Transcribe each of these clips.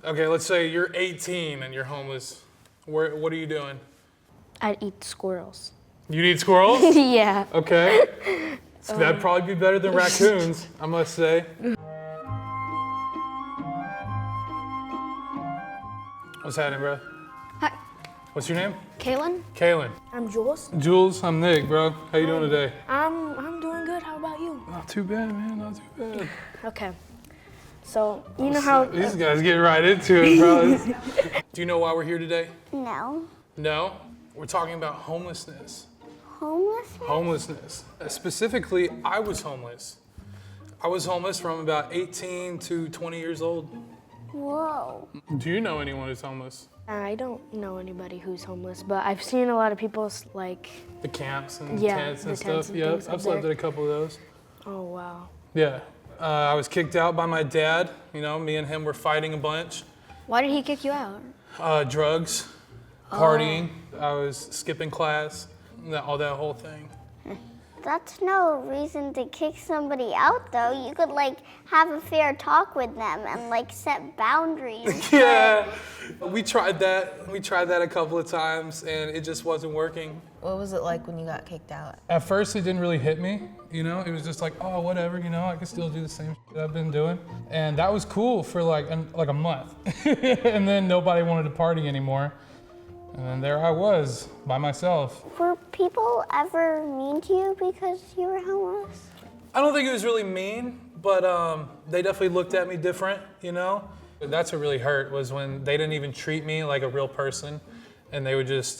Okay, let's say you're 18 and you're homeless. What are you doing? I'd eat squirrels. You'd eat squirrels? Yeah. Okay. So that'd probably be better than raccoons, I must say. What's happening, bro? Hi. What's your name? Kaylin? Kaylin. I'm Jules. Jules, I'm Nick, bro. How you doing today? I'm doing good. How about you? Not too bad, man. Not too bad. Okay. So, you know how... These guys getting right into it, bro. Do you know why we're here today? No. No? We're talking about homelessness. Homelessness? Homelessness. Specifically, I was homeless. I was homeless from about 18 to 20 years old. Whoa. Do you know anyone who's homeless? I don't know anybody who's homeless, but I've seen a lot of people like... The camps and Yeah, tents and the stuff. tents and Yeah, things I've up slept there. at a couple of those. Oh, wow. Yeah. I was kicked out by my dad. You know, me and him were fighting a bunch. Why did he kick you out? Drugs, partying. I was skipping class, all that whole thing. That's no reason to kick somebody out, though. You could, like, have a fair talk with them and, like, set boundaries. Yeah, we tried that. We tried that a couple of times, and it just wasn't working. What was it like when you got kicked out? At first, it didn't really hit me. You know, it was just like, oh, whatever. You know, I can still do the same shit I've been doing, and that was cool for like a month. And then nobody wanted to party anymore, and then there I was by myself. Were people ever mean to you because you were homeless? I don't think it was really mean, but they definitely looked at me different, you know? That's what really hurt, was when they didn't even treat me like a real person, and they would just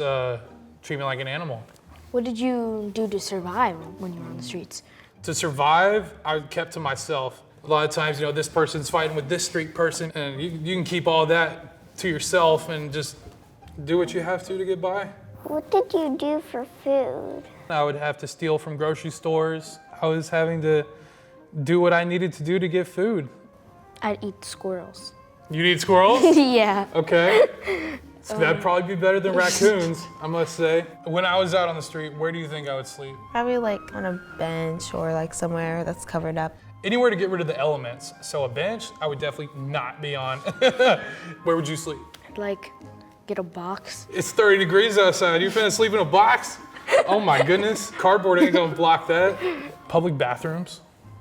treat me like an animal. What did you do to survive when you were on the streets? To survive, I kept to myself. A lot of times, you know, this person's fighting with this street person, and you can keep all that to yourself and just do what you have to get by. What did you do for food? I would have to steal from grocery stores. I was having to do what I needed to do to get food. I'd eat squirrels. You'd eat squirrels? Yeah. Okay. So that'd probably be better than raccoons, I must say. When I was out on the street, where do you think I would sleep? Probably like on a bench or like somewhere that's covered up. Anywhere to get rid of the elements. So a bench, I would definitely not be on. Where would you sleep? I'd like get a box. It's 30 degrees outside. You finna sleep in a box? Oh my goodness. Cardboard ain't gonna block that. Public bathrooms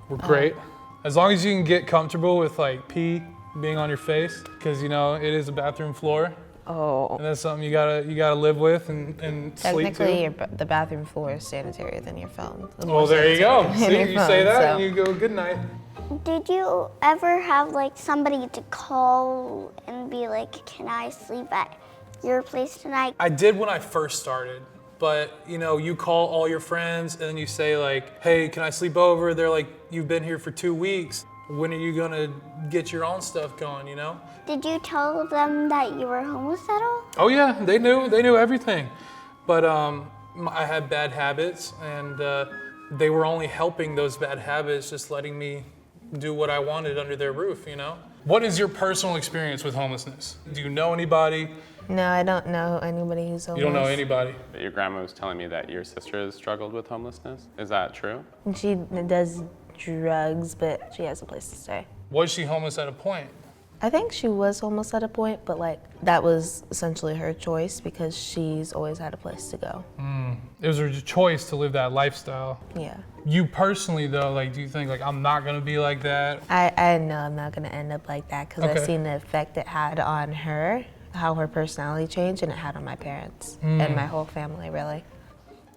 were great. As long as you can get comfortable with like pee being on your face, because you know, it is a bathroom floor. Oh. And that's something you gotta live with and sleep to. Technically, the bathroom floor is sanitarier than your phone. Well, there you go. Sanitary See, than you your say phone, that so. and you go, good night. Did you ever have, like, somebody to call and be like, can I sleep at your place tonight? I did when I first started, but you know, you call all your friends and then you say like, hey, can I sleep over? They're like, you've been here for 2 weeks. When are you gonna get your own stuff going, you know? Did you tell them that you were homeless at all? Oh yeah, they knew everything. But I had bad habits, and they were only helping those bad habits, just letting me do what I wanted under their roof, you know? What is your personal experience with homelessness? Do you know anybody? No, I don't know anybody who's homeless. You don't know anybody? Your grandma was telling me that your sister has struggled with homelessness. Is that true? And she does drugs, but she has a place to stay. Was she homeless at a point? I think she was homeless at a point, but like that was essentially her choice because she's always had a place to go. It was her choice to live that lifestyle. Yeah. You personally though, like, do you think like I'm not gonna be like that? I know I'm not gonna end up like that because Okay. I've seen the effect it had on her, how her personality changed, and it had on my parents and my whole family, really.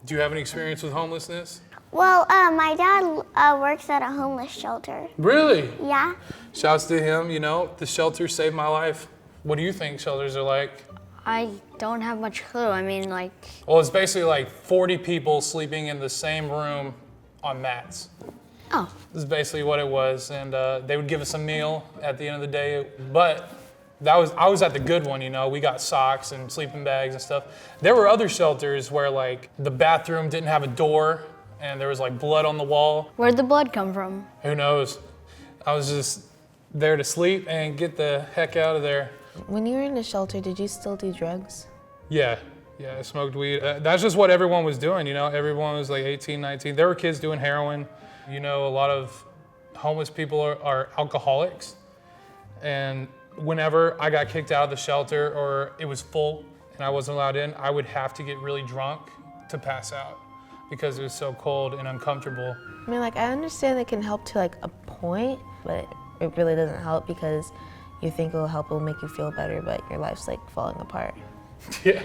Do you have any experience with homelessness? Well, my dad works at a homeless shelter. Really? Yeah? Shouts to him, you know, the shelter saved my life. What do you think shelters are like? I don't have much clue. I mean, like, Well, it's basically like 40 people sleeping in the same room on mats. oh, This is basically what it was, and they would give us a meal at the end of the day, but I was at the good one, you know. We got socks and sleeping bags and stuff. There were other shelters where like the bathroom didn't have a door and there was like blood on the wall. where'd the blood come from? Who knows? I was just there to sleep and get the heck out of there. When you were in the shelter, did you still do drugs? Yeah, I smoked weed. That's just what everyone was doing, you know. Everyone was like 18, 19. There were kids doing heroin. You know, a lot of homeless people are alcoholics. And whenever I got kicked out of the shelter or it was full and I wasn't allowed in, I would have to get really drunk to pass out because it was so cold and uncomfortable. I mean, like, I understand it can help to like a point, but it really doesn't help because you think it'll help, it'll make you feel better, but your life's like falling apart. Yeah.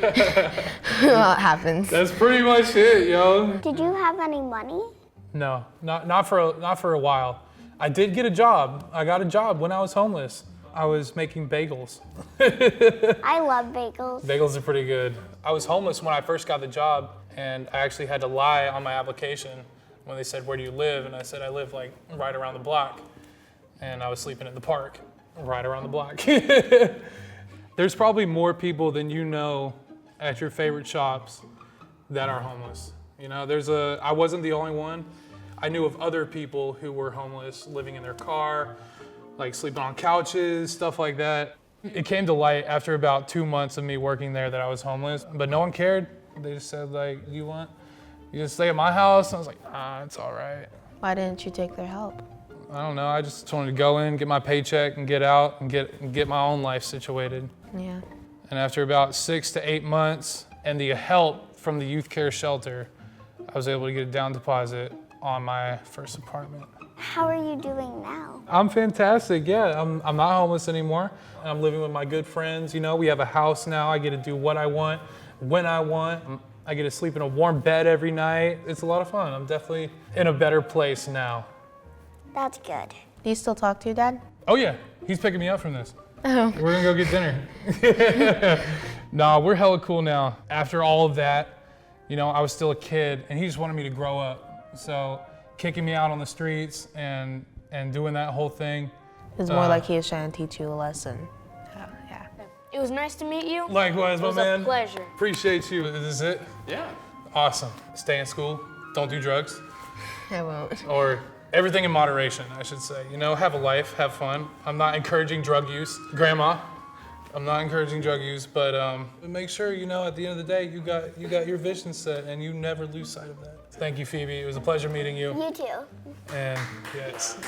Well, it happens. That's pretty much it, yo. Did you have any money? No, not for a while. I did get a job. I got a job when I was homeless. I was making bagels. I love bagels. Bagels are pretty good. I was homeless when I first got the job, and I actually had to lie on my application when they said, "Where do you live?" And I said, "I live like right around the block." And I was sleeping in the park right around the block. There's probably more people than you know at your favorite shops that are homeless. You know, I wasn't the only one. I knew of other people who were homeless, living in their car, like sleeping on couches, stuff like that. It came to light after about 2 months of me working there that I was homeless, but no one cared. They just said, like, you can stay at my house? And I was like, it's all right. Why didn't you take their help? I don't know, I just wanted to go in, get my paycheck, and get out, and get my own life situated. Yeah. And after about 6 to 8 months and the help from the youth care shelter, I was able to get a down deposit on my first apartment. How are you doing now? I'm fantastic, yeah. I'm not homeless anymore. I'm living with my good friends, you know. We have a house now. I get to do what I want, when I want. I get to sleep in a warm bed every night. It's a lot of fun. I'm definitely in a better place now. That's good. Do you still talk to your dad? Oh yeah, he's picking me up from this. Oh. We're gonna go get dinner. Nah, we're hella cool now. After all of that, you know, I was still a kid and he just wanted me to grow up. So kicking me out on the streets and doing that whole thing. It was more like he was trying to teach you a lesson. Yeah. It was nice to meet you. Likewise, It my was man. a pleasure. Appreciate you. Is this it? Yeah. Awesome. Stay in school. Don't do drugs. I won't. Or everything in moderation, I should say. You know, have a life, have fun. I'm not encouraging drug use. Grandma, I'm not encouraging drug use, but make sure, you know, at the end of the day, you got your vision set and you never lose sight of that. Thank you, Phoebe. It was a pleasure meeting you. You too. And yes.